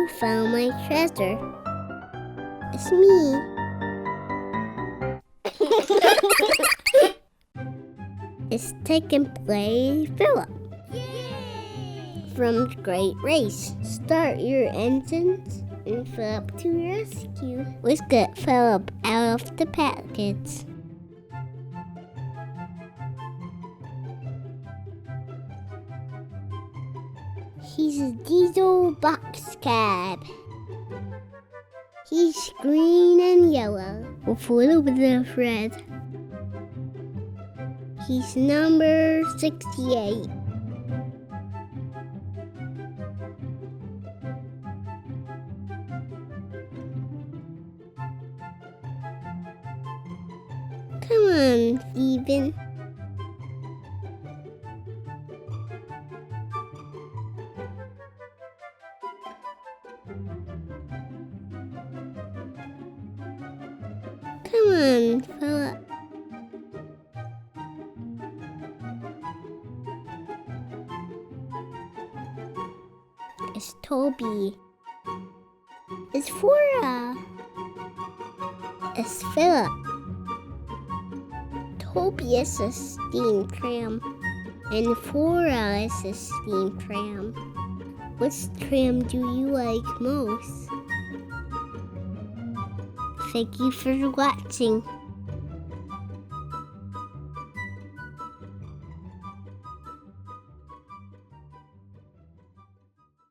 Who found my treasure? It's me. It's taken play Philip. From the Great Race. Start your engines and Philip to rescue. Let's get Philip out of the packets. He's a diesel box cab. He's green and yellow with a little bit of red. He's number 68. Come on, Steven. Come on, Philip. It's Toby. It's Flora. It's Philip. Toby is a steam tram, and Flora is a steam tram. Which tram do you like most? Thank you for watching.